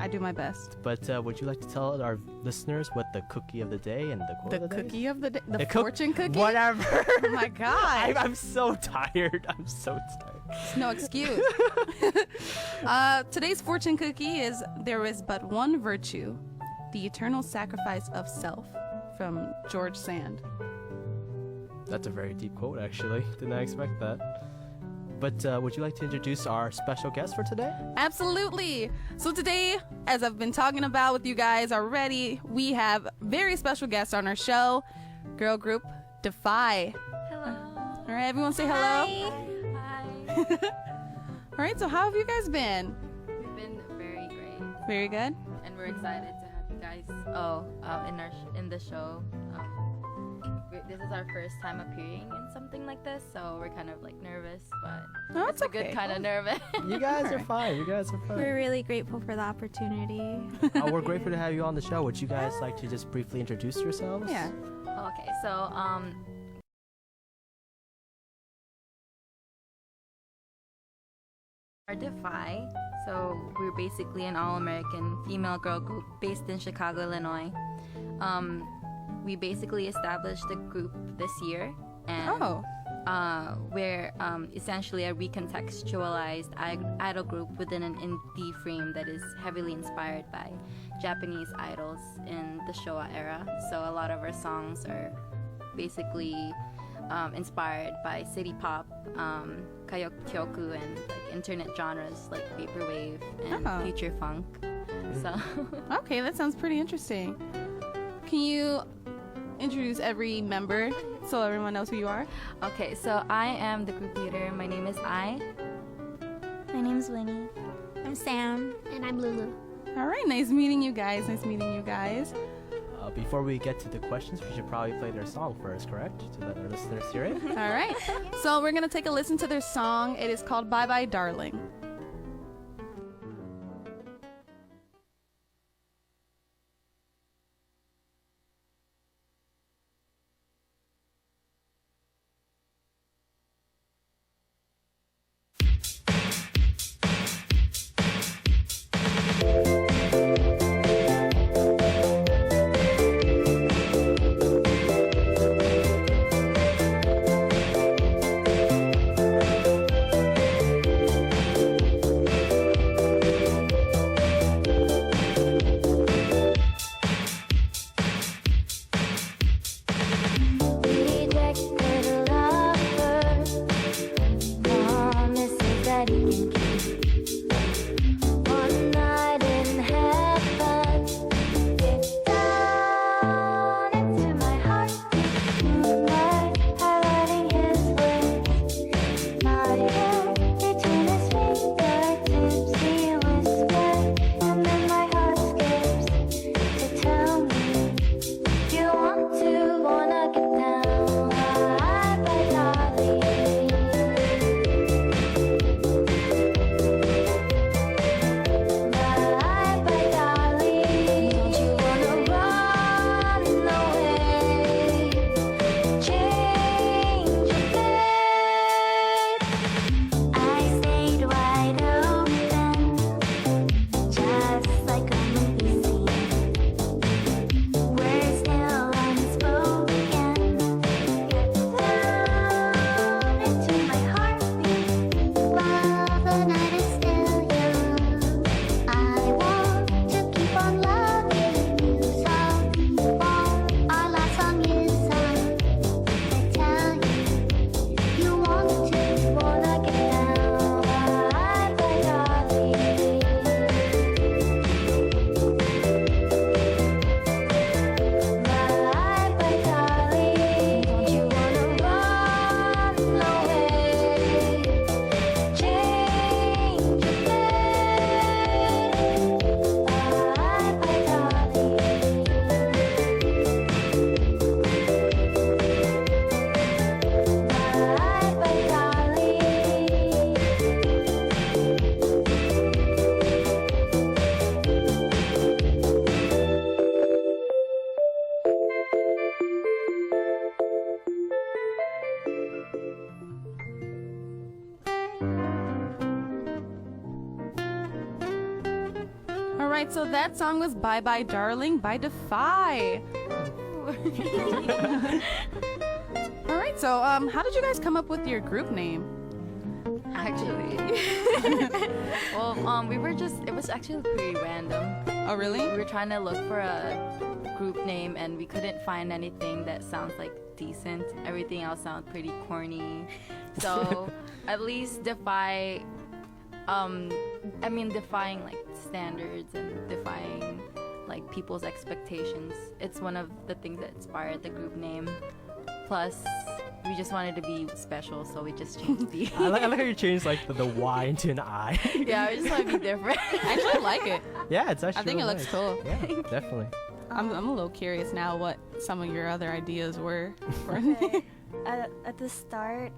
I do my best. But would you like to tell our listeners what the cookie of the day and the quote The of the day? cookie of the day? The fortune cookie? Whatever. Oh my God. I'm so tired. I'm so tired. No excuse. Today's fortune cookie is there is but one virtue, the eternal sacrifice of self, from George Sand. That's a very deep quote, actually. Did not expect that. But would you like to introduce our special guest for today? Absolutely. So today, as I've been talking about with you guys already, we have very special guests on our show, girl group DeFi. Hello. All right, everyone say hello. Hi. All right, so how have you guys been? We've been very great, Very good. and we're excited to have you guys. In the show. This is our first time appearing in something like this, so we're kind of like nervous, but No, it's a good kind of nervous. You guys are fine. You guys are fine. We're really grateful for the opportunity. We're grateful to have you on the show. Would you guys like to just briefly introduce yourselves? Yeah. Okay, so our DeFi. So we're basically an all-American female girl group based in Chicago, Illinois. We basically established the group this year, and we're essentially a recontextualized idol group within an indie frame that is heavily inspired by Japanese idols in the Showa era. So a lot of our songs are basically inspired by city pop, kyoku, and like internet genres like vaporwave and future funk. So Okay, that sounds pretty interesting. Can you introduce every member so everyone knows who you are? okay, so I am the group leader. My name is Ai. My name's Winnie. I'm Sam. And I'm Lulu. All right, nice meeting you guys. Nice meeting you guys. Before we get to the questions, we should probably play their song first, correct? To let our listeners hear it. All right, so we're gonna take a listen to their song. It is called Bye Bye Darling. All right, so that song was Bye Bye Darling by DeFi. All right, so how did you guys come up with your group name? Actually, well, it was actually pretty random. Oh, really? We were trying to look for a group name and we couldn't find anything that sounds like decent. Everything else sounds pretty corny. So at least defying like standards and defying like people's expectations. It's one of the things that inspired the group name. Plus, we just wanted to be special, so we just changed the. I like how you changed like the Y into an I. Yeah, we just want to be different. I actually like it. Yeah, it's actually. I think really it looks nice. cool. Yeah, definitely. I'm a little curious now what some of your other ideas were. Okay. At the start,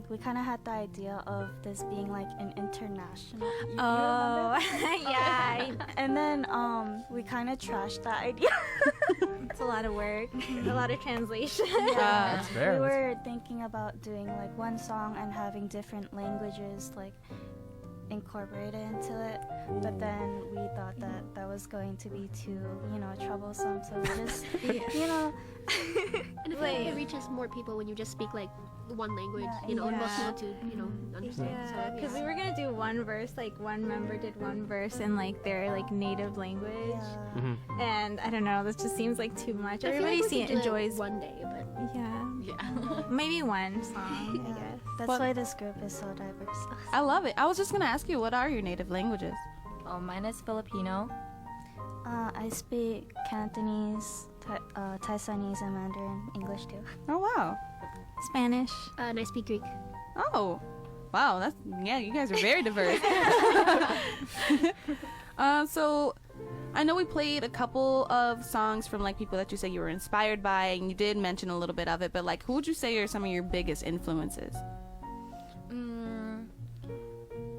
we kind of had the idea of this being like an international. Yeah. And then we kind of trashed that idea. It's a lot of work, a lot of translation. That's fair. We were thinking about doing like one song and having different languages like incorporated into it, but then we thought that that was going to be too, troublesome. So we just, And I feel like it reaches more people when you just speak like one language, and most people to, understand. Yeah, because we were gonna do one verse, like one member did one verse in like their like native language, Mm-hmm. and I don't know, this just seems like too much. I feel Everybody like we could do it enjoys one day, but yeah, maybe one song, I guess. That's But- why this group is so diverse. I love it. I was just gonna ask you, what are your native languages? Oh, mine is Filipino. I speak Cantonese, Taiwanese, and Mandarin, English too. Oh wow. Spanish. and I speak Greek. Oh, wow. You guys are very diverse. So, I know we played a couple of songs from like people that you say you were inspired by, and you did mention a little bit of it. But like, who would you say are some of your biggest influences?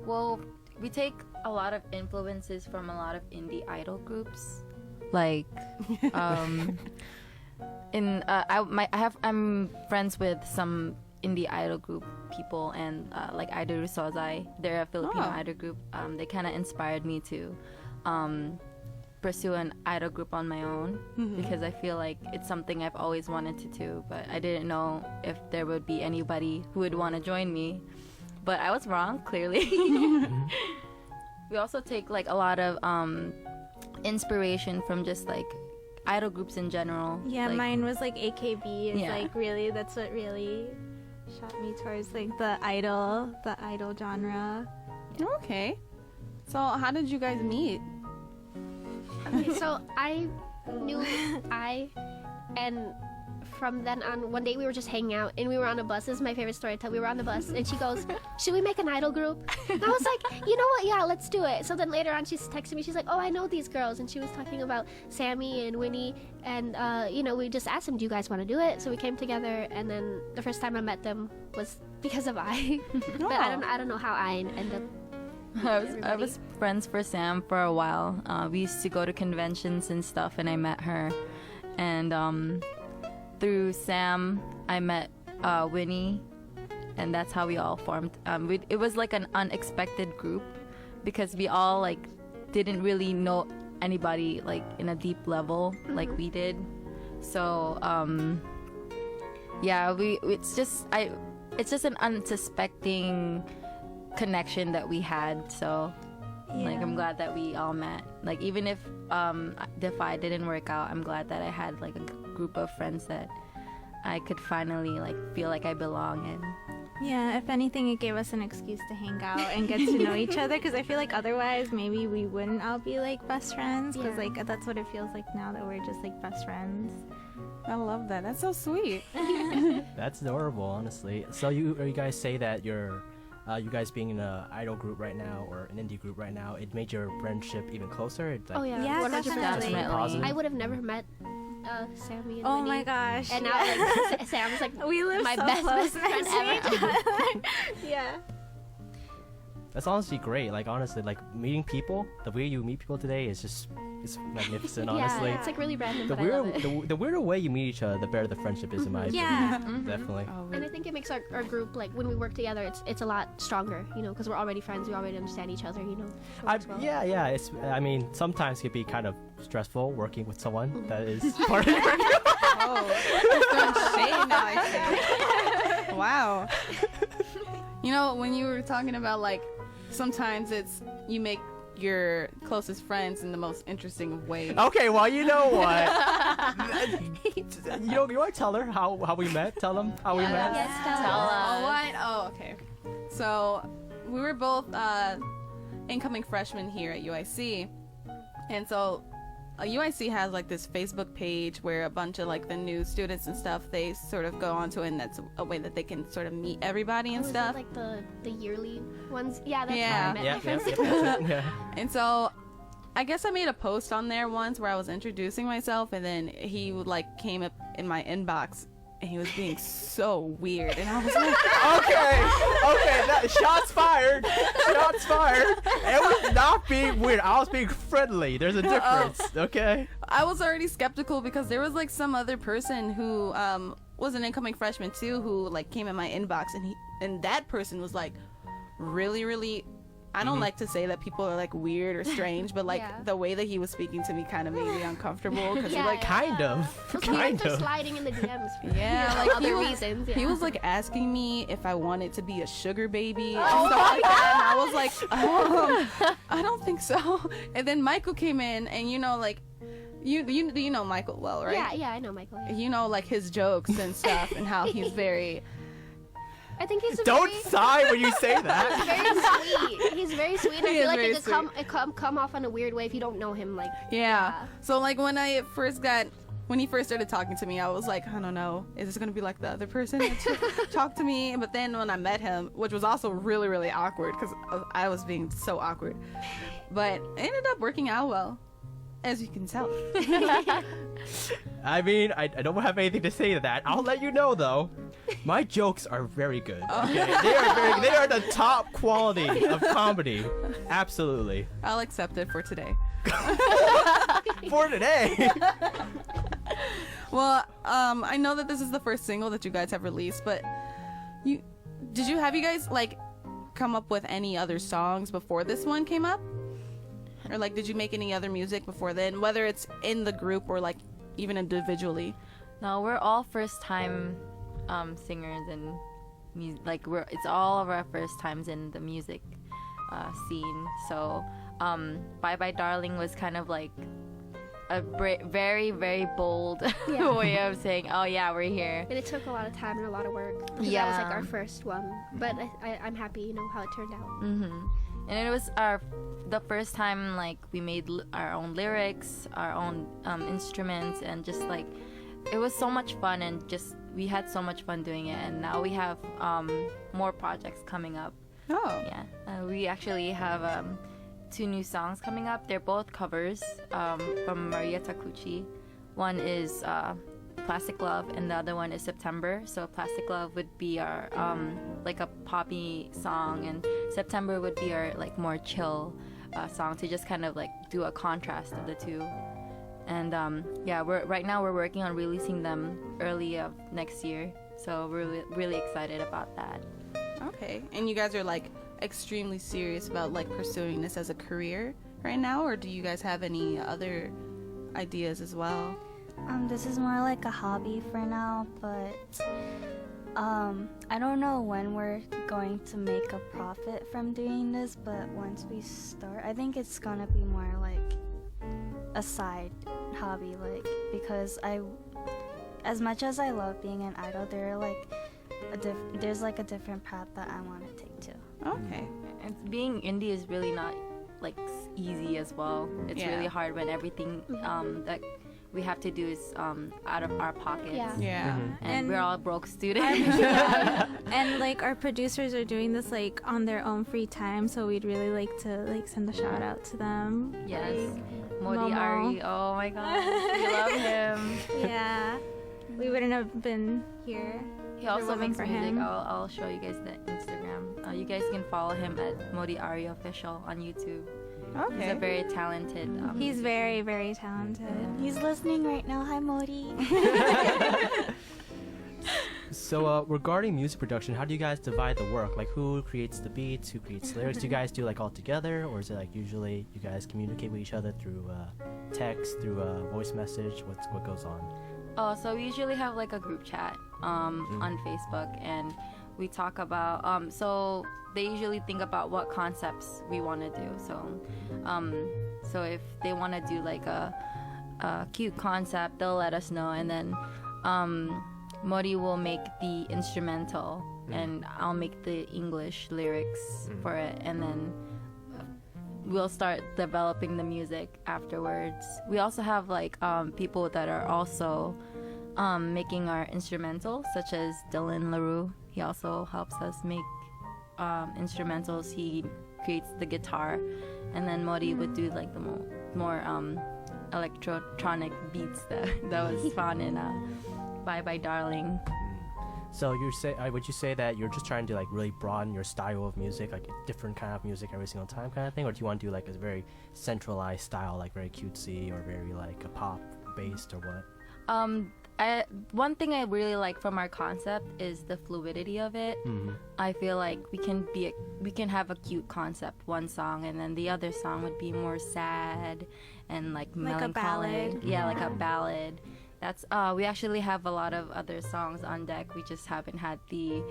Well, we take a lot of influences from a lot of indie idol groups, like I'm friends with some indie idol group people, and like Idol Sozai, they're a Filipino idol group. They kind of inspired me to pursue an idol group on my own, because I feel like it's something I've always wanted to do, but I didn't know if there would be anybody who would want to join me. But I was wrong, clearly. We also take like a lot of inspiration from just like idol groups in general. Yeah, like, mine was like AKB. It's Yeah. like really, that's what really shot me towards like the idol genre. Okay. So, how did you guys meet? Okay, so I knew and from then on, one day we were just hanging out and we were on a bus. This is my favorite story to tell. We were on the bus and she goes, "Should we make an idol group?" And I was like, "You know what? Yeah, let's do it." So then later on, she's texting me. She's like, "Oh, I know these girls," and she was talking about Sammy and Winnie, and we just asked them, "Do you guys want to do it?" So we came together, and then the first time I met them was because of I. But I don't know how I ended up. I was friends for Sam for a while. We used to go to conventions and stuff, and I met her. And through Sam, I met Winnie, and that's how we all formed. It was like an unexpected group because we all like didn't really know anybody like in a deep level like we did. So yeah, it's just an unsuspecting connection that we had. So like I'm glad that we all met. Like even if DeFi didn't work out, I'm glad that I had like a group of friends that I could finally like feel like I belong in. Yeah, if anything, it gave us an excuse to hang out and get to know each other, because I feel like otherwise maybe we wouldn't all be like best friends, because like that's what it feels like now, that we're just like best friends. I love that. That's so sweet. That's adorable, honestly. So you guys say that you guys being in an idol group right now or an indie group right now, it made your friendship even closer? It's like, Oh yeah, Yeah, 100%. definitely. Positive. I would have never met Sammy and Oh Winnie. my gosh. And now like Sam's like we live my so best close friend next to ever. each other. Yeah. That's honestly great. Like honestly, like meeting people, the way you meet people today is just it's magnificent. Honestly, Yeah, it's like really random, the but I love weirder it. the weirder way you meet each other, the better the friendship is in my opinion. Yeah. Definitely. And I think it makes our group, like, when we work together, it's a lot stronger, you know, because we're already friends, we already understand each other, you know. It works well. Yeah. It's I mean sometimes it can be kind of stressful working with someone that is part of your group. Oh, shade now, I see. Wow. You know, when you were talking about like sometimes it's you make your closest friends in the most interesting way. Okay, well you know what? you want to tell her how we met? Tell them how we met. Yes, Oh, what? Oh, okay. So we were both incoming freshmen here at UIC, and so UIC has like this Facebook page where a bunch of like the new students and stuff they sort of go onto it, and that's a way that they can sort of meet everybody and Oh, is stuff. it like the yearly ones? Yeah, that's Yeah. how I met my friends. That's it, yeah. And so I guess I made a post on there once where I was introducing myself, and then he would like came up in my inbox and he was being so weird, and I was like, Okay, shots fired. Shots fired. It was not being weird. I was being friendly. There's a difference, okay? I was already skeptical because there was like some other person who was an incoming freshman too who like came in my inbox, and that person was like really I don't like to say that people are like weird or strange, but like Yeah. the way that he was speaking to me kind of made me uncomfortable because Yeah, like Kind of. Those Kind parents are of. sliding in the DMs for Yeah, like like other he was- reasons. he yeah. was like asking me if I wanted to be a sugar baby and stuff like that, and I was like, I don't think so. And then Michael came in, and you know, like, you know Michael well, right? Yeah, I know Michael. Yeah. You know, like his jokes and stuff, and how he's very. I think he's Don't very, sigh when you say he's that. very sweet. He's very sweet. I He feel is like very it could come off in a weird way if you don't know him. Like, Yeah. So like when he first started talking to me, I was like, I don't know, is this gonna be like the other person that talked to me? But then when I met him, which was also really awkward because I was being so awkward, but it ended up working out well, as you can tell. I mean, I don't have anything to say to that. I'll let you know though. My jokes are very good. Okay? They are the top quality of comedy. Absolutely. I'll accept it for today. For today. Well, I know that this is the first single that you guys have released, but have you guys like come up with any other songs before this one came up? Or like did you make any other music before then, whether it's in the group or like even individually? No, we're all first time singers and it's all of our first times in the music scene. So Bye Bye Darling was kind of like a very bold Yeah. way of saying, oh yeah, we're here. and it took a lot of time and a lot of work. 'Cause that was Yeah. like our first one. But I'm happy, you know, how it turned out. Mm-hmm. And it was the first time like we made our own lyrics, our own instruments, and just like it was so much fun, and just we had so much fun doing it. And now we have more projects coming up. Oh. Yeah, we actually have 2 new songs coming up. They're both covers from Maria Takuchi. One is Plastic Love, and the other one is September. So Plastic Love would be our like a poppy song, and September would be our like more chill song, to just kind of like do a contrast of the two. And yeah, right now we're working on releasing them early of next year, so we're really excited about that. Okay. And you guys are like extremely serious about like pursuing this as a career right now, or do you guys have any other ideas as well? This is more like a hobby for now, but I don't know when we're going to make a profit from doing this, but once we start, I think it's gonna be more like a side hobby, like, because as much as I love being an idol, there's like a different path that I want to take too. Okay. And being indie is really not like easy as well. It's Yeah. really hard when everything that we have to do is out of our pockets. Yeah. Yeah. And we're all broke students. And like our producers are doing this like on their own free time, so we'd really like to like send a shout out to them. Yes. Like, Modi Momo. Ari. Oh my god. We love him. Yeah. We wouldn't have been here He also living makes for music. him. I'll show you guys the Instagram. You guys can follow him at Modi Ari Official on YouTube. He's a very talented. He's very, very talented. He's listening right now. Hi, Modi. So regarding music production, how do you guys divide the work? Like who creates the beats, who creates lyrics? Do you guys do like all together, or is it like usually you guys communicate with each other through text, through a voice message? What goes on? Oh, so we usually have like a group chat on Facebook, and we talk about. So they usually think about what concepts we want to do. So if they want to do like a cute concept, they'll let us know, and then Mori will make the instrumental, and I'll make the English lyrics for it, and then we'll start developing the music afterwards. We also have like people that are also making our instrumentals, such as Dylan LaRue. He also helps us make instrumentals. He creates the guitar, and then Mori would do like the more electronic beats that was fun in Bye Bye Darling. So would you say that you're just trying to like really broaden your style of music, like a different kind of music every single time kind of thing, or do you want to do like a very centralized style, like very cutesy or very like a pop based or what? One thing I really like from our concept is the fluidity of it. I feel like we can have a cute concept one song, and then the other song would be more sad and like melancholic. A ballad. Yeah, like a ballad. That's we actually have a lot of other songs on deck. We just haven't had the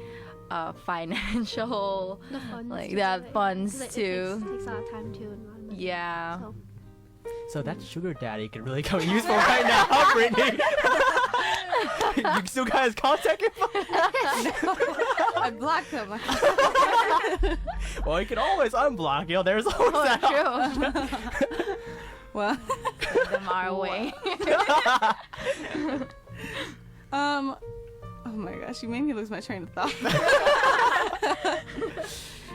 financial funds It to. takes a lot of time too. And Yeah. So that sugar daddy can really come useful right now, Brittany. You still got his contact info? I blocked him. Well, you can always unblock. There's always that. True. Well, Send them our way. oh my gosh, you made me lose my train of thought.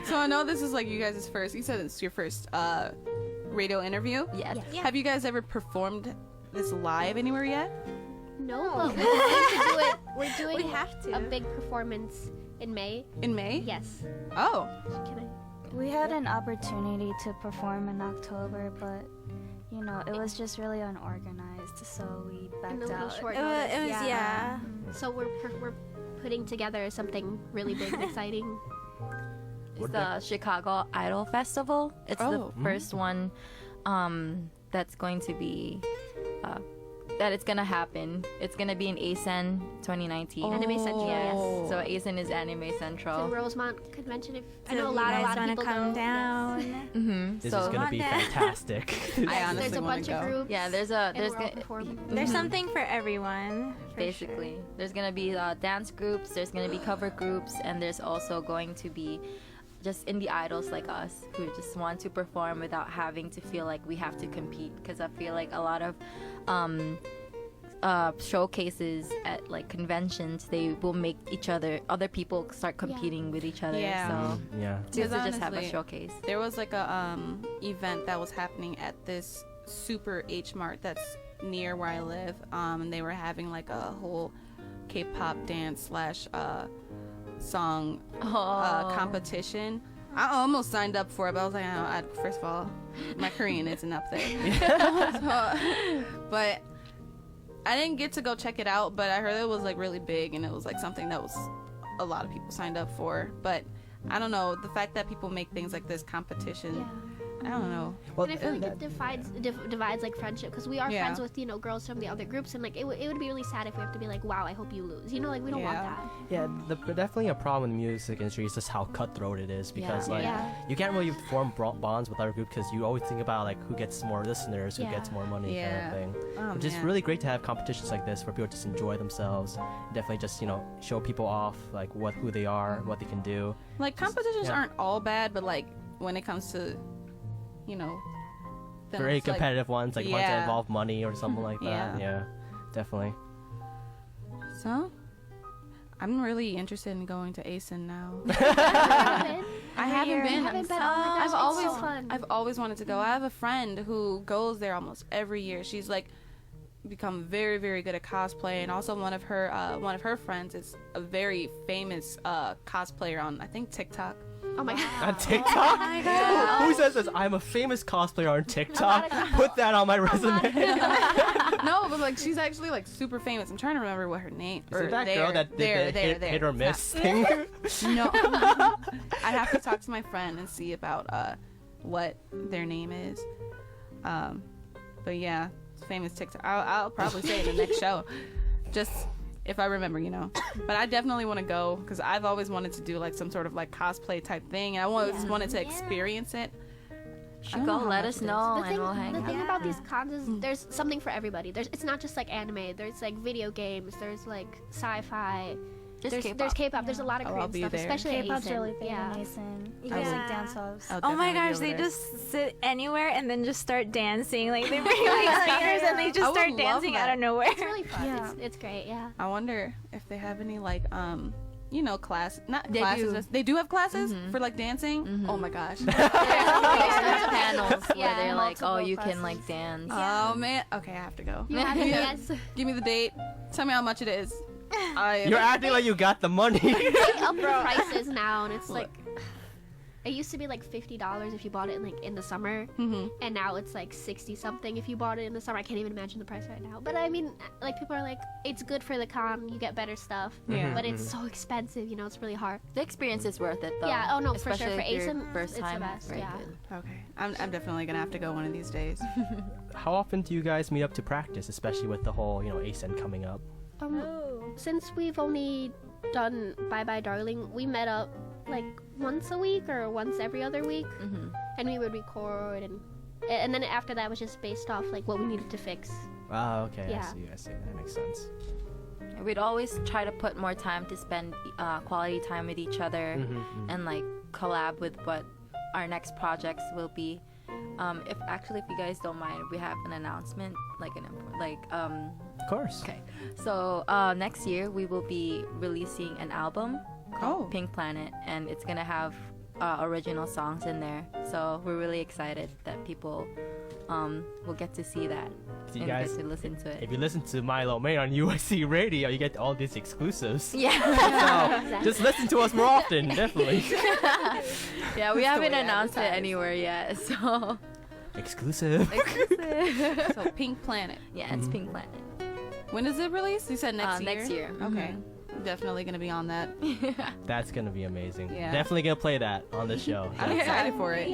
So I know this is like you guys' first. You said it's your first radio interview. Yes. Have you guys ever performed this live anywhere yet? No, but we're going to do it. We're doing We have to. a big performance in May. In May? Yes. Oh. Can I? We had an opportunity to perform in October, but it was just really unorganized, so we In backed a little out. short It was notice. yeah. So we're putting together something really big and exciting. It's the Chicago Idol Festival. It's the first one that's going to be that it's gonna happen. It's gonna be in ASEN 2019. Anime Central, yes. So ASEN is Anime The Central. Rosemont Convention. I So know a if lot you guys of wanna people come go. down. This So is gonna be Wanda. fantastic. I honestly There's a wanna bunch go. of groups. yeah, there's and we're all gonna performing. There's something for everyone. for basically there's gonna be dance groups. There's gonna be cover groups, and there's also going to be just indie idols like us who just want to perform without having to feel like we have to compete. Because I feel like a lot of showcases at like conventions, they will make other people start competing with each other. Yeah. So Yeah. just to just have a honestly, showcase. There was like a event that was happening at this super H Mart that's near where I live. And they were having like a whole K-pop dance / song competition. I almost signed up for it, but I was like, first of all, my Korean isn't up there. But I didn't get to go check it out, but I heard it was like really big, and it was like something that was a lot of people signed up for. But I don't know, the fact that people make things like this competition, I don't know. Well, And I feel like it divides like friendship, because we are Yeah. friends with girls from the other groups, and like it would be really sad if we have to be like, wow, I hope you lose. Like we don't want Yeah. that. yeah, definitely a problem in the music industry is just how cutthroat it is, because Yeah. like Yeah. you can't really form bonds with other group because you always think about like who gets more listeners, who Yeah. gets more money, kind Yeah. of thing. Oh, Which is man. really great to have competitions like this where people just enjoy themselves. Definitely just show people off like who they are, what they can do. Like competitions Yeah. aren't all bad, but like when it comes to, then Very it's, like, competitive ones, like ones that Yeah. involve money or something like that. Yeah. Yeah, definitely. So, I'm really interested in going to ASIN now. I haven't year. been. Haven't been. I'm Oh my gosh, I've it's always, so fun. I've always wanted to go. I have a friend who goes there almost every year. She's like become very, very good at cosplay, and also one of her friends is a very famous cosplayer on, I think, TikTok. Oh my god. On TikTok? Who says this? I'm a famous cosplayer on TikTok. Put that on my resume. No, but like she's actually like super famous. I'm trying to remember what her name. Is it that girl that did the hit or miss thing? No. I have to talk to my friend and see about what their name is. But yeah, famous TikTok. I'll probably say it in the next show, just if I remember, you know. But I definitely want to go because I've always wanted to do like some sort of like cosplay type thing, and I always wanted to experience it. Should go, let us know, The and we'll hang thing out. about these cons is there's something for everybody. It's not just like anime. There's like video games. There's like sci-fi. There's K-pop. There's a lot of I'll Korean be stuff, there. especially at K-pop's ASIN. really big Yeah. in Mason. Yeah. There's like dance offs. I'll Oh my definitely be gosh, over they there. just sit anywhere and then just start dancing. Like they bring like speakers and they I just would start love dancing out that. of nowhere. It's really fun. Yeah. It's great. Yeah. I wonder if they have any like you know, not They classes. do. Just, they do have classes for like dancing. Oh my gosh. There's panels where Yeah, they're like, oh, multiple you can classes. like dance. Oh man. Okay, I have to go. You have yes. Give me the date. Tell me how much it is. You're acting like you got the money. They up the prices now, and it's like it used to be like $50 if you bought it in the summer, and now it's like 60 something if you bought it in the summer. I can't even imagine the price right now. But I mean, like people are like, it's good for the con, you get better stuff. Yeah. But it's so expensive, you know, it's really hard. The experience is worth it though. Yeah, oh no, for sure. Especially For if your ASIN, first it's time. the best, Very yeah. good. Okay. I'm definitely gonna have to go one of these days. How often do you guys meet up to practice, especially with the whole, you know, ASIN coming up? Since we've only done Bye Bye Darling, we met up like once a week or once every other week, and we would record, and then after that was just based off like what we needed to fix. Ah, okay. Yeah. I see. That makes sense. We'd always try to put more time to spend quality time with each other and like collab with what our next projects will be. If you guys don't mind, we have an announcement, Of course. Okay, so next year we will be releasing an album called Pink Planet, and it's gonna have original songs in there. So we're really excited that people will get to see that You and guys, get to listen to it. if you listen to Mai Low Mein on UIC Radio, you get all these exclusives. Yeah, So just listen to us more often, definitely. yeah, we the haven't way announced it advertised. anywhere yet, so Exclusive. So Pink Planet. yeah, it's Pink Planet. When is it released? You said next year. Next year. Okay. Definitely gonna be on that. That's gonna be amazing. Yeah. Definitely gonna play that on the show. I'm excited for it.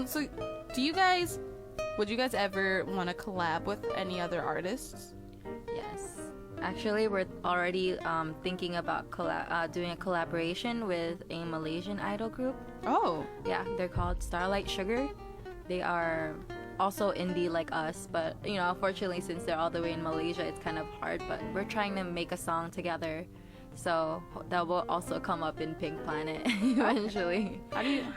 So would you guys ever want to collab with any other artists? Yes. Actually, we're already thinking about doing a collaboration with a Malaysian idol group. Oh. Yeah, they're called Starlight Sugar. They are also indie like us, but you know, unfortunately, since they're all the way in Malaysia, it's kind of hard. But we're trying to make a song together, so that will also come up in Pink Planet eventually.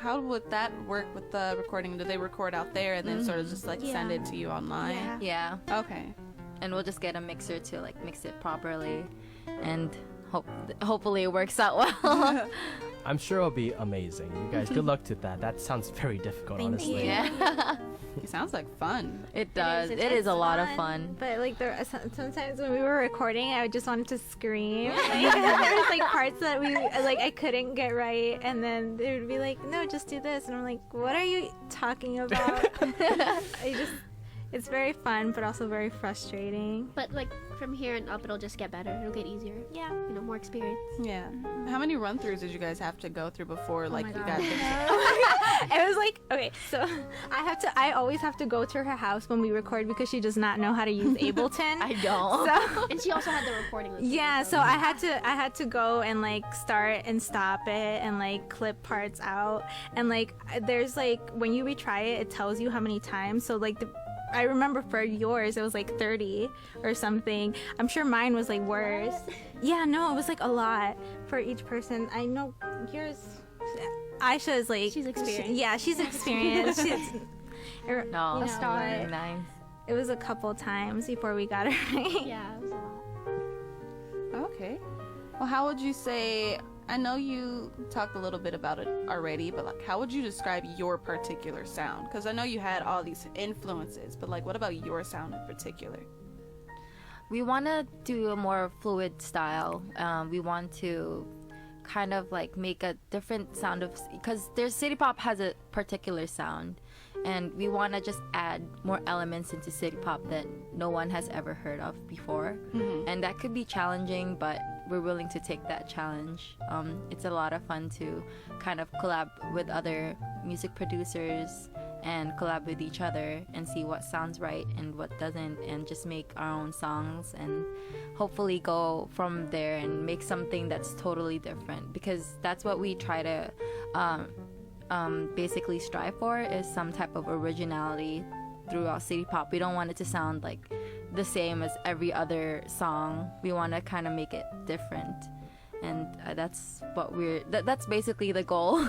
How would that work with the recording? Do they record out there and then sort of just like send it to you online? Yeah, Okay. and we'll just get a mixer to like mix it properly, and hopefully it works out well. I'm sure it'll be amazing. You guys, good luck to that. That sounds very difficult, honestly. Yeah, It sounds like fun. it does. It's It is a lot of fun. fun. But like sometimes when we were recording, I just wanted to scream. Like, there was like parts that I couldn't get right, and then they would be like, "No, just do this," and I'm like, "What are you talking about?" It's very fun, but also very frustrating. But like from here and up, it'll just get better. It'll get easier. Yeah. You know, more experience. Yeah. How many run-throughs did you guys have to go through before Oh like my you God. got this? It was like, okay, so I always have to go to her house when we record because she does not know how to use Ableton. I don't. So And she also had the recording. with yeah, me, so I had to go and like start and stop it and like clip parts out, and like there's like when you retry it, it tells you how many times. So like I remember for yours it was like 30 or something. I'm sure mine was like worse. Yeah, no, it was like a lot for each person. I know yours. Aisha is like She's experienced. Yeah, she's experienced. No, You it's know, really nice. it was a couple times before we got it right. Yeah, it was a lot. Okay. Well, how would you say I know you talked a little bit about it already, but like, how would you describe your particular sound? Because I know you had all these influences, but like, what about your sound in particular? We want to do a more fluid style. We want to kind of like make a different sound of, because there's city pop has a particular sound, and we want to just add more elements into city pop that no one has ever heard of before. And that could be challenging, but we're willing to take that challenge. It's a lot of fun to kind of collab with other music producers and collab with each other and see what sounds right and what doesn't, and just make our own songs and hopefully go from there and make something that's totally different, because that's what we try to basically strive for, is some type of originality throughout city pop. We don't want it to sound like the same as every other song. We want to kind of make it different, and that's what that's basically the goal. I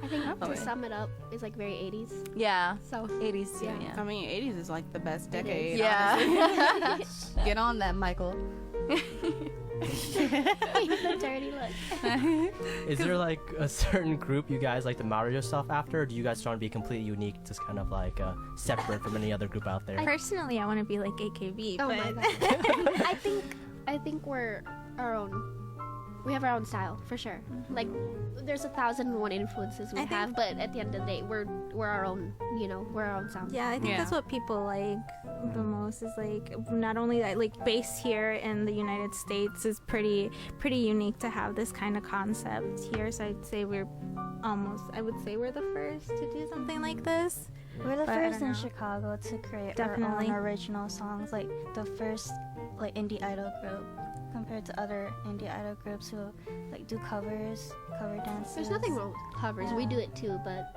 think to sum it up is like very 80s. Yeah, So 80s too. Yeah. I mean, 80s is like the best decade. Yeah. Get on that, Michael. the dirty look. Is there like a certain group you guys like to model yourself after, or do you guys try to be completely unique, just kind of like separate from any other group out there? Personally, I want to be like AKB. Oh but my god. I think we're our own. We have our own style for sure. Like, there's 1,001 influences we have, but at the end of the day, we're our own. You know, we're our own sound. Yeah, I think that's what people like the most, is like not only that, like bass here in the United States is pretty unique to have this kind of concept here. So I'd say we're the first to do something like this. We're the But I first don't in know. Chicago to create Definitely. our own original songs, like the first like indie idol group, compared to other indie idol groups who like do cover dances. There's nothing wrong with covers. We do it too, but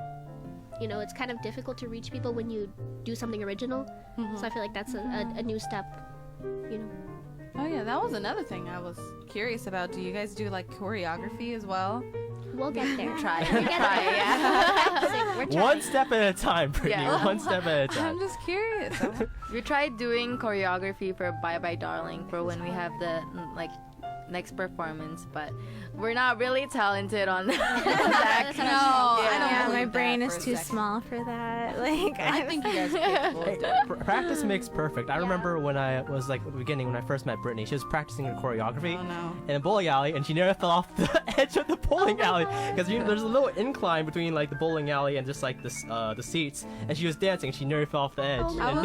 you know, it's kind of difficult to reach people when you do something original. So I feel like that's a new step. You know. Oh yeah, that was another thing I was curious about. Do you guys do like choreography as well? We'll get there. Try. We're practicing. We're trying. One step at a time, Brittany. Yeah. One step at a time. I'm just curious. We tried doing choreography for Bye Bye Darling for when we have the like next performance, but we're not really talented on that. No, I don't Yeah, believe my that brain for is a too second. small for that. Like I think you guys are capable of doing it. Practice makes perfect. I remember when I was like at the beginning, when I first met Brittany, she was practicing her choreography Oh no. in a bowling alley, and she nearly fell off the edge of the bowling alley, because there's a little incline between like the bowling alley and just like the seats, and she was dancing, and she nearly fell off the edge. Oh, and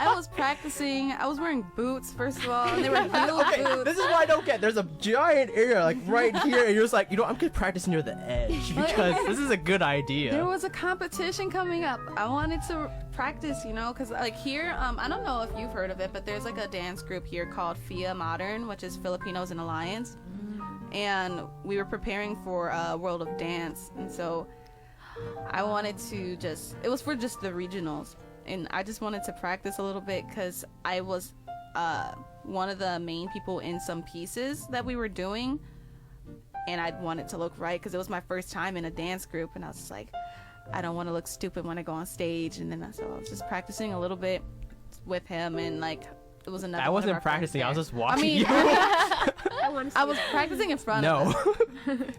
I was practicing. I was wearing boots first of all, and they were heel okay, boots. this is what I don't get. There's a giant area like right here, and you're just like, I'm gonna practice near the edge because this is a good idea. There was a competition coming up. I wanted to practice, because like here, I don't know if you've heard of it, but there's like a dance group here called FIA Modern, which is Filipinos in Alliance. And we were preparing for World of Dance, and so I wanted to it was for just the regionals, and I just wanted to practice a little bit because I was one of the main people in some pieces that we were doing, and I wanted to look right because it was my first time in a dance group, and I was just like, I don't want to look stupid when I go on stage. And then so I was just practicing a little bit with him, and like it was another. I one of wasn't our friends practicing. I was there. just watching mean, you. I was practicing in front of No, him.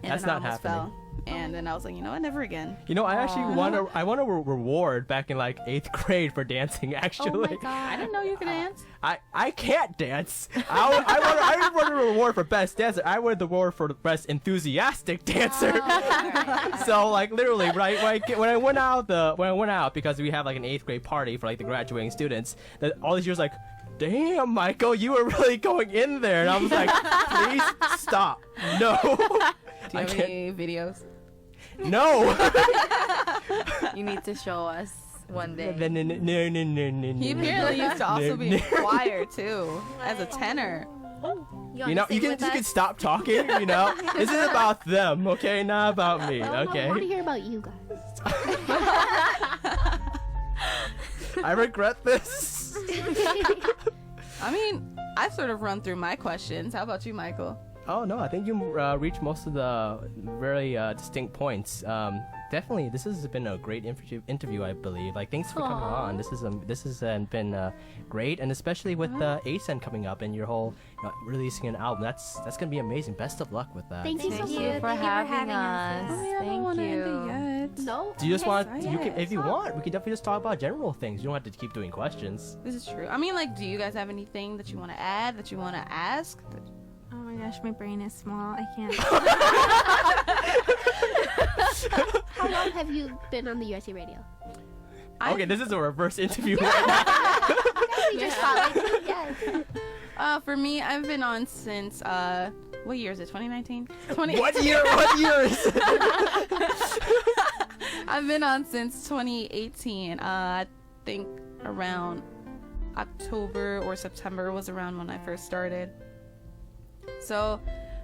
And that's then I not almost happening. fell. And then I was like, never again. I actually won a reward back in like 8th grade for dancing. Actually, Oh my god. I didn't know you could dance. I can't dance. I didn't win a reward for best dancer. I won the award for the best enthusiastic dancer. So like literally, right? When I went out because we have like an 8th grade party for like the graduating students, that all these years like, damn, Michael, you were really going in there, and I was like, please stop. No. Do you I have can't. any videos? No. You need to show us one day. No. He apparently used to also be in choir too, as a tenor. You can stop talking. This is about them, okay? Not about me, I want to okay? hear about you guys. I regret this. I mean, I sort of run through my questions. How about you, Michael? Oh no, I think you reached most of the very distinct points. definitely, this has been a great interview, I believe. Like, thanks for coming on. This has been great, and especially with ASEN coming up and your whole releasing an album. That's gonna be amazing. Best of luck with that. Thank you so much. Thank you for having us. Oh, yeah, I don't wanna end it yet. No. Do you just want? Yes. You can, if you want, we can definitely just talk about general things. You don't have to keep doing questions. This is true. I mean, like, do you guys have anything that you want to add, that you want to ask? Oh my gosh, my brain is small. I can't. How long have you been on the UIC radio? Okay, this is a reverse interview right now. We just spotlight. Yes. For me, I've been on since what year is it? 2019. What year? What years? I've been on since 2018. I think around October or September was around when I first started. So,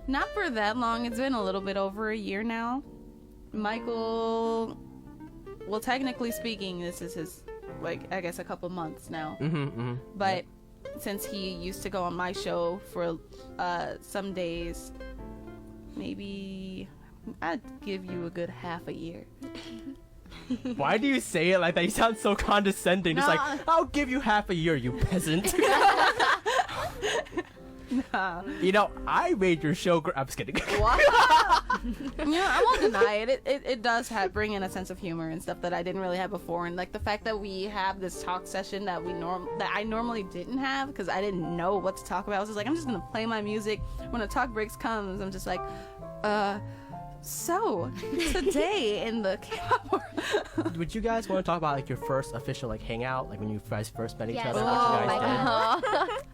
not for that long. It's been a little bit over a year now. Michael, well, technically speaking, this is his, like, I guess a couple months now. But since he used to go on my show for some days, maybe I'd give you a good half a year. Why do you say it like that? You sound so condescending. Just like, I'll give you half a year, you peasant. Nah. You know, I made your show. I'm just kidding. What? I won't deny it. It does bring in a sense of humor and stuff that I didn't really have before, and like the fact that we have this talk session that I normally didn't have because I didn't know what to talk about. I was just like, I'm just gonna play my music. When the talk breaks comes, I'm just like, so today in the K-pop world. Would you guys want to talk about like your first official like hangout, like when you guys first met each Yes. other? Oh,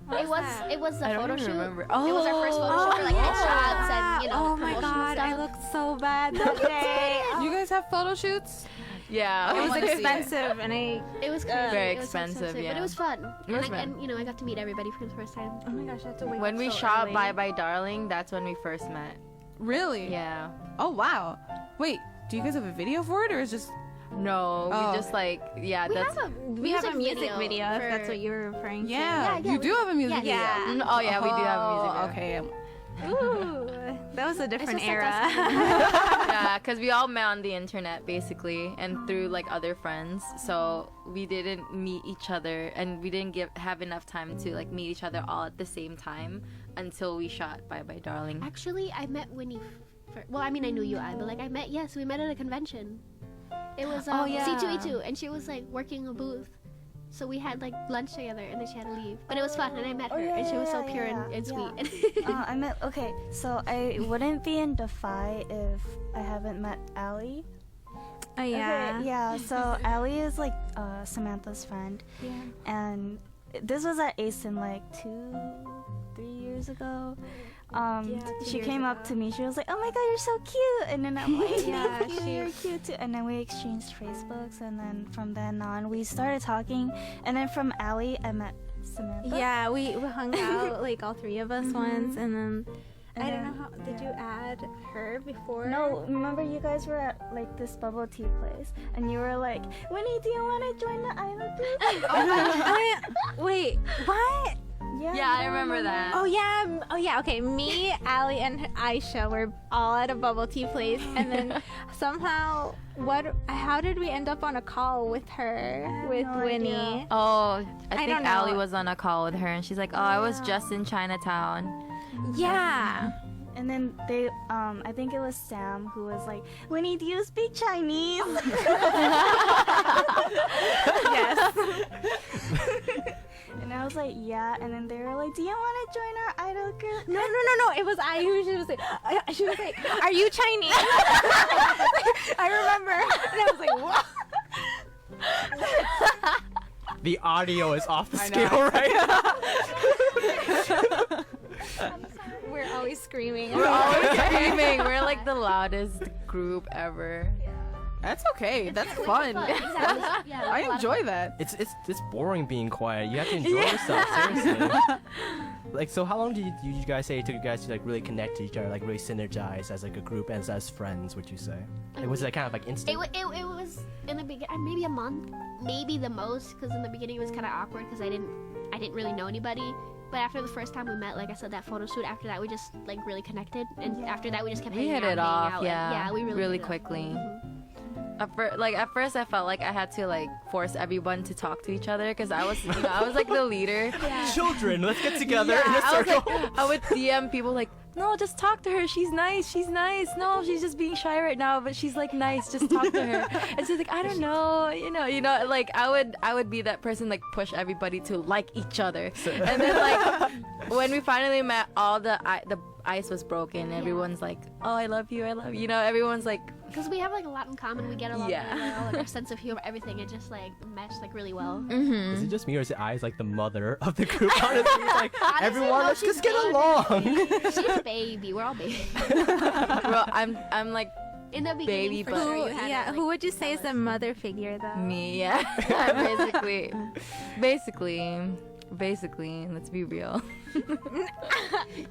What you guys my did? It was the I don't photo even shoot. remember. It was our first photo shoot for like headshots and Oh my promotional god, stuff. I looked so bad that day. You guys have photo shoots? Yeah. It was wanna see it. expensive, and I. It was crazy. Very It was so expensive, but yeah. it was fun. It was and, fun. and I got to meet everybody for the first time. Oh my gosh, I have to wait. When we so shot early. Bye Bye Darling, that's when we first met. Really? Yeah. Oh wow. Wait, do you guys have a video for it, or is just? No, Oh. we just like, yeah, We that's. have a We have a music video, if for- that's what you were referring to. Yeah, yeah, you we do do. have a music video. Yeah. Oh yeah, we do have a music video. Okay. Ooh, that was a different just era. Yeah, because we all met on the internet basically, and through like other friends. So we didn't meet each other, and we didn't have enough time to like meet each other all at the same time until we shot Bye Bye Darling. Actually, I met Winnie. Well, I mean, I knew UI, but like we met at a convention. It was yeah. C2E2, and she was like working a booth. So we had like lunch together, and then she had to leave. But it was fun, and I met her, and she was so pure and sweet. I met. Okay, so I wouldn't be in DeFi if I haven't met Allie. Oh yeah. Okay, yeah. So Allie is like Samantha's friend, Yeah. and this was at ASEN like 2-3 years ago. 2 She years came up ago. to me. She was like, "Oh my god, you're so cute!" And then I'm like, Yeah, "Thank you, you're cute too." And then we exchanged Facebooks, and then from then on, we started talking. And then from Allie, I met Samantha. Yeah, we hung out like all three of us once, and then And I don't then- know how did you add her before? No, remember you guys were at like this bubble tea place, and you were like, "Winnie, do you want to join the idol group?" Wait, what? Yeah, I remember that. Oh yeah. Okay, me, Allie, and Aisha were all at a bubble tea place, and then somehow, how did we end up on a call with her, with no Winnie? idea. Oh, I don't think know. Allie was on a call with her, and she's like, "Oh, I was just in Chinatown." Yeah. And then they, I think it was Sam who was like, "Winnie, do you speak Chinese?" Yes. And I was like, "Yeah." And then they were like, "Do you want to join our idol group?" No. It was I who she was like, "Are you Chinese?" I remember, and I was like, "What?" The audio is off the I scale right now. We're always screaming. We're always screaming. We're like the loudest group ever. That's okay. That's fun. Exactly. Yeah, I enjoy that. It's boring being quiet. You have to enjoy yourself, seriously. Like, so how long did you guys say it took you guys to like really connect to each other, like really synergize as like a group and as friends? Would you say? Like, was it kind of like instant? It was in the beginning, maybe a month, maybe the most, because in the beginning it was kind of awkward because I didn't really know anybody. But after the first time we met, like I said, that photo shoot, after that we just like really connected, and after that we just kept We hanging hit out, it hanging off, out, yeah. and, we really hit it off. quickly. Mhm. At first I felt like I had to like force everyone to talk to each other because I was like the leader. Children, let's get together in a I was circle. like, I would DM people like, no, just talk to her. She's nice. She's nice. No, she's just being shy right now, but she's like nice. Just talk to her. And she's like, I don't know, like I would be that person like push everybody to like each other. And then like when we finally met, all the ice was broken. Everyone's like, oh, I love you. Everyone's like, because we have like a lot in common. We get along Yeah. really well. Like, our sense of humor, everything, it just like meshed like really well. Is it just me or is it I's like the mother of the group? Honestly, it's like Honestly, everyone, no, let's she's just get good. along. She's baby. We're all baby. bro, I'm like In the beginning, Baby, for but- sure, Who, you had yeah, to, like, who would you say is tell the us. mother figure though? me, yeah. Basically, let's be real.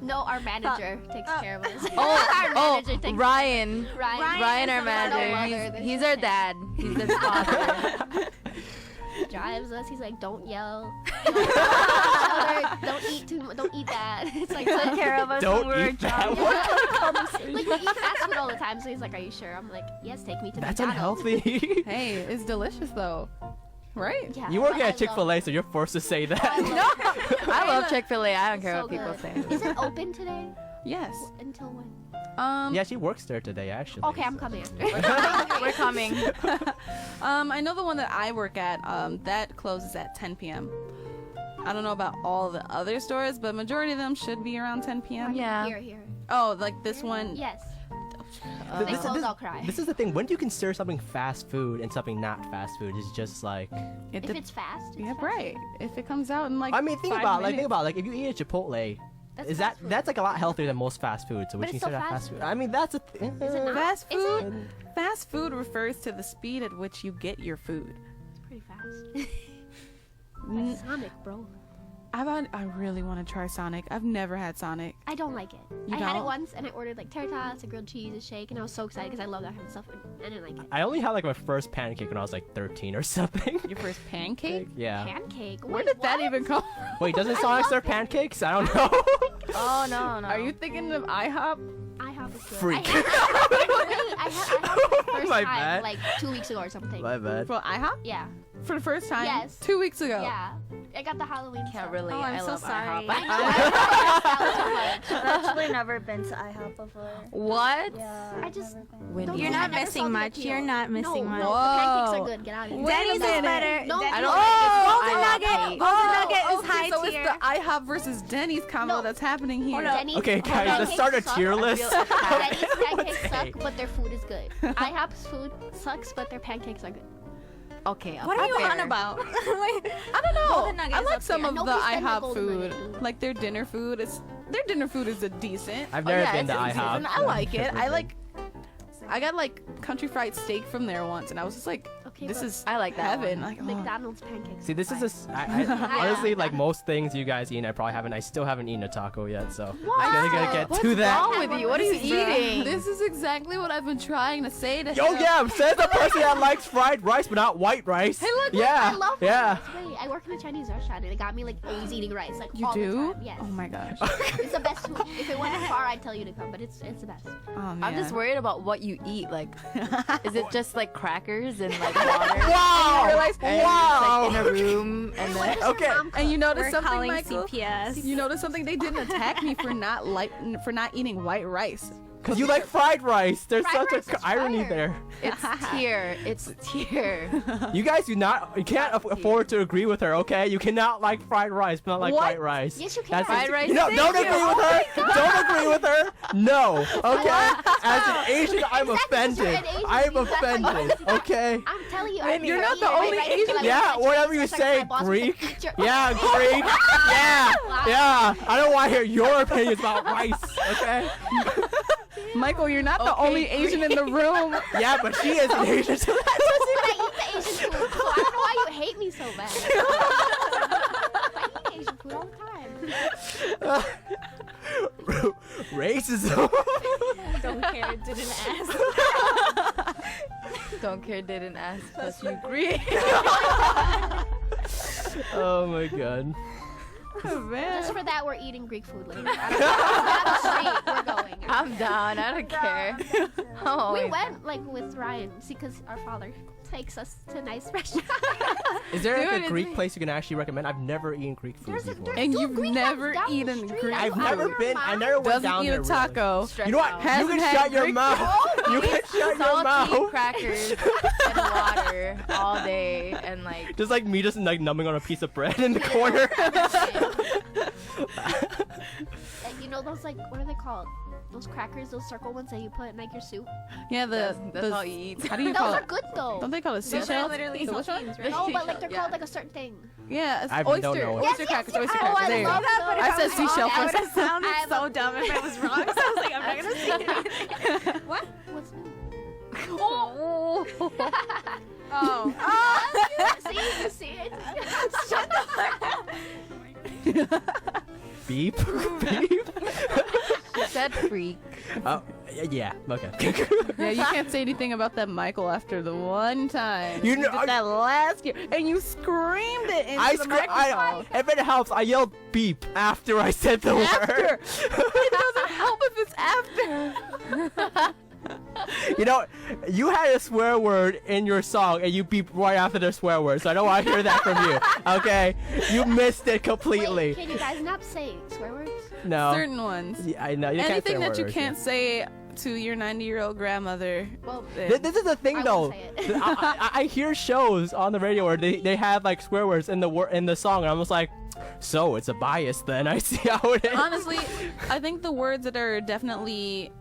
No, our manager takes care of us. Oh, our manager takes Ryan, Ryan our is the manager. mother. He's our dad. He's the father. drives us. He's like, don't yell. Don't eat too much. Don't eat that. It's like Took care of us Don't when we were eat that. drunk. like we eat fast food all the time. So he's like, are you sure? I'm like, yes, take me to That's McDonald's. unhealthy. Hey, it's delicious though, right? Yeah, You work but I at Chick-fil-A, so you're forced to say that. love- I love Chick-fil-A. I don't care So what people good. say. Is it open today? Yes. Until when? Yeah, she works there today, actually. Okay, I'm so- coming after. We're coming. I know the one that I work at, that closes at 10 p.m. I don't know about all the other stores, but majority of them should be around 10 p.m. Yeah. Here. Oh, like this one? Yes. Th- They this- close, this- I'll cry. This is the thing. When do you consider something fast food and something not fast food? It's just like, It If de- it's fast. It's yeah, fast. right. If it comes out in like I mean, think 5 about minutes. like if you eat at Chipotle, That's is fast food. that's like a lot healthier than most fast food. So would But you it's still consider that fast fast food? food. I mean, that's a Is it not? Fast Is it? food. Fast food refers to the speed at which you get your food. It's pretty fast. N- Like Sonic, bro. I really want to try Sonic. I've never had Sonic. I don't like it. You I had it don't? once and I ordered like tater tots, a grilled cheese, a shake, and I was so excited because I love that kind of stuff. And I didn't like it. I only had like my first pancake when I was like 13 or something. Your first pancake? Yeah. Pancake. Where Wait, did that what? even come Wait, doesn't I Sonic love serve pancakes. pancakes? I don't know. Oh no. Are you thinking of IHOP? IHOP is good. Freak. I had it for the first My time bad. like 2 weeks ago or something. My bad. For IHOP? Yeah. For the first time? Yes. 2 weeks ago. Yeah. I got the Halloween Can't stuff. relate. Oh, I'm I so love sorry. IHOP. I know. I I've actually never been to IHOP before. What? Yeah. I just- When Don't You're do it. not I never missing saw the much. appeal. You're not missing no, much. No, the pancakes Whoa. are good. Get out of here. Wait a Denny's is minute. better. No, Denny's- I don't Golden like Nugget. IHOP. Golden Nugget is okay, high so tier. it's the IHOP versus Denny's combo No. that's happening here. Denny's- Okay, guys, let's pancakes start a suck. tier I list. feel- Denny's pancakes Okay. suck, but their food is good. IHOP's food sucks, but their pancakes are good. Okay. What are you fair. on about? Like, I don't know. Golden Nugget I is like up some there. of the Nobody's been to IHOP Golden food. Nugget. Like their dinner food is a decent. I've Oh, never yeah, been to it's easy. IHOP. And I like it. I got like country fried steak from there once, and I was just like, Okay, this but is I like that heaven. one. Like, oh. McDonald's pancakes. See, this is a. Honestly, like most things you guys eat, I probably haven't. I still haven't eaten a taco yet, so I'm gonna get What's to that. wrong with you? What are you eating? This is exactly what I've been trying to say to Yo, him. yeah, says the person that likes fried rice but not white rice. Hey, look, yeah, I love yeah. rice. Wait, I work in a Chinese restaurant and it got me like always eating rice, like You all do? the time. Yes. Oh my gosh. It's the best food. If it went far, I'd tell you to come, but it's the best. Oh, man. I'm just worried about what you eat. Like, is it just like crackers and like water? Wow! realize- And Wow! It's, like, in a room and What then. does your Okay. mom And you notice we're something, calling Michael? CPS. You notice something? They didn't attack me for not eating white rice. Because you like fried rice. There's Fried such rice a is irony fire. there. It's tier. It's tier. You guys you can't afford to agree with her, okay? You cannot like fried rice but not like What? white rice. Yes, you can. That's Fried rice. No, don't agree with her. Don't agree with her. No, okay? As an Asian, I'm Exactly, 'cause you're offended. an Asian. I'm That's how you offended, see that. okay? I'm telling you, You're not the only Asian- Yeah, whatever you say, Greek. Yeah, Greek. Yeah, yeah. I don't want to hear your opinions about rice, okay? Michael, you're not the Okay, only Asian in the room. Yeah, but she is an Asian, so that's But I eat the Asian food, so I don't know why you hate me so bad. I eat Asian food all the time. racism. Don't care, didn't ask. Don't care, didn't ask, plus you agree. Oh my god. Man. Just for that, we're eating Greek food later. I don't know. Down the street, we're going. I'm down. I don't care. Oh, We my went like with Ryan, see, because our father takes us to nice restaurants. Is there like Dude, a Greek place you can actually recommend? I've never eaten Greek food There's a- before. And Dude, you've Greek never House down the eaten street. Greek Are you I've out of never your been. I mind? never went Doesn't down eat there. a really. taco. Stressed You know what? out. You Hasn't can had shut your Greek mouth. You can shut your Salty mouth. crackers and water all day, and like Just like me, just like numbing on a piece of bread in the corner. You know those like, what are they called? Those crackers, those circle ones that you put in like your soup. Yeah, that's the all you eat. how do you Those call are it? good though. Don't they call it Those are seashells? literally The which one? saltines, right? No, but like they're Yeah. called like a certain thing. Yeah, it's I don't oyster. know what- Oyster Yes, crackers. yes, Oyster yes. crackers. I There you go. love that. I said seashell That would first. have sounded I so love- dumb if I was wrong. So I was like, I'm not gonna say anything. What? What's new? Oh. Oh. See, you see it. Shut the fuck up. Beep. Beep. She said freak. Oh, yeah. Okay. Yeah, you can't say anything about that Michael after the one time. You know, did that last year, and you screamed it into the microphone. If it helps, I yelled beep after I said the After. word. It doesn't help if it's after. You know, you had a swear word in your song, and you beeped right after the swear word, so I don't want to hear that from you. Okay? You missed it completely. Wait, can you guys not say swear words? No. Certain ones. Yeah, I know. You can't say Anything that you words, can't say to your 90-year-old grandmother. Well, then- This is the thing, I though. won't say it. I hear shows on the radio where they have like swear words in the song, and I'm just like, so it's a bias then. I see how it is. Honestly, I think the words that are definitely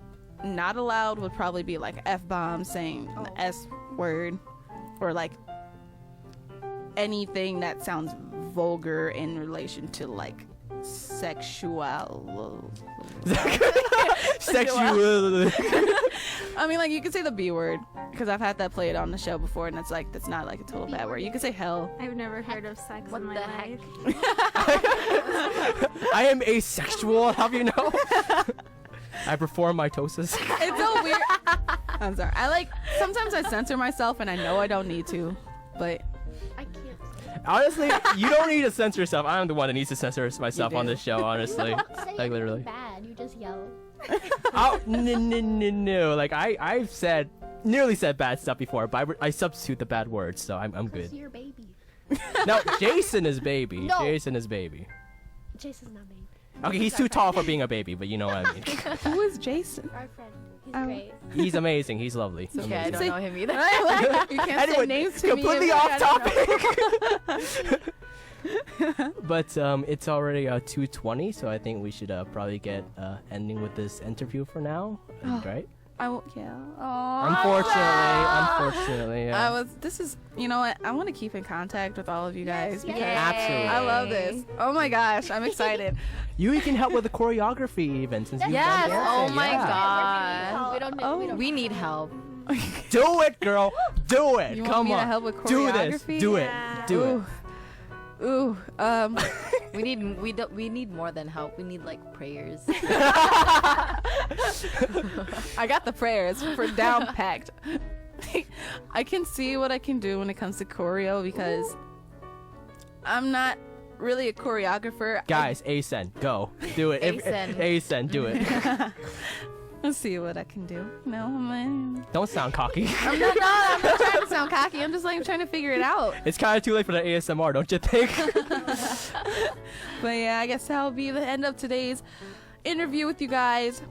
not allowed would probably be like F-bomb, saying the S word, or like anything that sounds vulgar in relation to like sexual. Sexual. I mean, like you could say the B word because I've had that played on the show before, and it's like that's not like a total bad word. You could say hell. I've never heard of sex What in my the heck? life. I am asexual. How do you know? I perform mitosis. It's so weird. I'm sorry. Sometimes I censor myself, and I know I don't need to, but I can't. Honestly, you don't need to censor yourself. I'm the one that needs to censor myself You on do. this show. Honestly, You don't say like anything literally. bad. You just yell. Oh no! Like I've nearly said bad stuff before, but I substitute the bad words, so I'm Because good. you're a baby. No, Jason is baby. No. Jason is baby. Jason's not baby. Okay, he's too tall for being a baby, but you know what I mean. who is Jason? Our friend. He's Oh. great. He's amazing. He's lovely. Okay, I Amazing. don't Say- know him either. You can't say Anyway, names to me. completely and off I don't know. topic. But it's already 2:20, so I think we should probably get ending with this interview for now, right? I won't. Yeah. Unfortunately, yeah. This is. You know what? I want to keep in contact with all of you guys Yes, because yes. Absolutely. I love this. Oh my gosh, I'm excited. You can help with the choreography even since you've Yes. done Oh dancing, my yeah. god. We don't. Oh. We don't. We need help. Do it, girl. Do it. You Come want me on. to help with Do this. choreography? Do it. Yeah. Do it. Ooh. Ooh. We need more than help. We need like prayers. I got the prayers for down packed. I can see what I can do when it comes to choreo because I'm not really a choreographer. Guys, ASEN, go. Do it. ASEN. ASEN, do it. Let's see what I can do. No, man. Don't sound cocky. I'm not trying to sound cocky. I'm just like trying to figure it out. It's kind of too late for the ASMR, don't you think? But yeah, I guess that'll be the end of today's interview with you guys.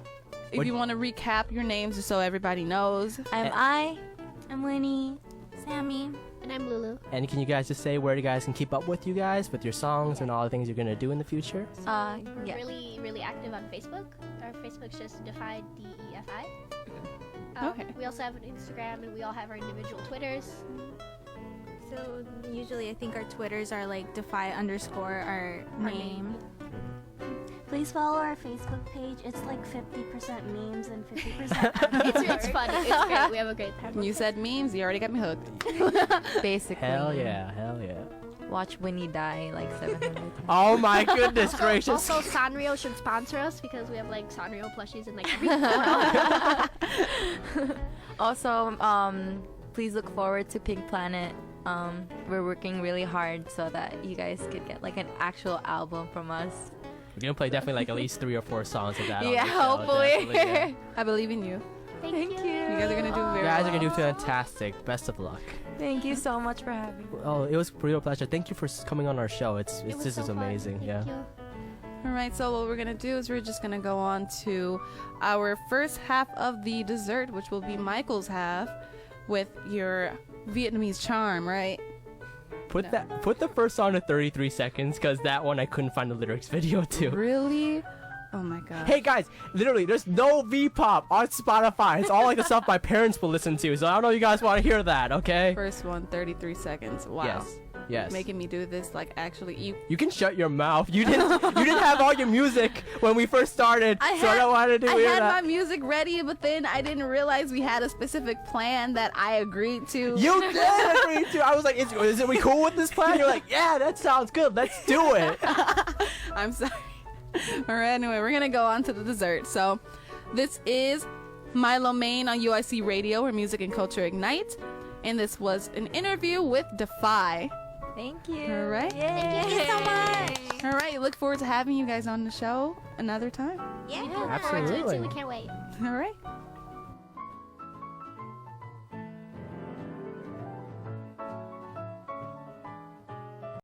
If What- you want to recap your names just so everybody knows. I'm Winnie, Sammy. And I'm Lulu. And can you guys just say where you guys can keep up with you guys, with your songs and all the things you're going to do in the future? We're Yeah. really, really active on Facebook. Our Facebook's just DeFi, DEFI. Okay. We also have an Instagram, and we all have our individual Twitters. So usually I think our Twitters are like defy_ our name. Please follow our Facebook page. It's like 50% memes and 50% It's fun. It's great. We have a great time. You said memes, you already got me hooked. Basically. Hell yeah. Watch Winnie die like 700 times. Oh my goodness gracious. Also, Sanrio should sponsor us because we have like Sanrio plushies in like every Also, please look forward to Pink Planet We're working really hard so that you guys could get like an actual album from us. We're gonna play definitely like at least 3 or 4 songs of that. on Yeah, the show, hopefully. definitely, yeah. I believe in you. Thank you. You guys are gonna do You very guys are well. gonna do fantastic. Best of luck. Thank you so much for having me. Oh, it was a real pleasure. Thank you for coming on our show. It was This so is fun. amazing. Thank Yeah. you. All right, so what we're gonna do is we're just gonna go on to our first half of the dessert, which will be Michael's half, with your Vietnamese charm, right? Put the first song to 33 seconds, because that one I couldn't find the lyrics video to. Really? Oh my god. Hey guys, literally, there's no V-pop on Spotify. It's all like the stuff my parents will listen to. So I don't know if you guys want to hear that, okay? First one, 33 seconds. Wow. Yes. Yes. Making me do this, like, actually. You can shut your mouth. You didn't have all your music when we first started, so I don't want to do I weird had my that. music ready, but then I didn't realize we had a specific plan that I agreed to. You did agree to. I was like, is we cool with this plan? You're like, yeah, that sounds good. Let's do it. I'm sorry. All right, anyway, we're gonna go on to the dessert. So, this is Mai Low Mein on UIC Radio, where music and culture ignite, and this was an interview with DeFi. Thank you. All right. Thank you so much. All right, look forward to having you guys on the show another time. Yeah, Yeah, we look forward to it absolutely. too. We can't wait. All right.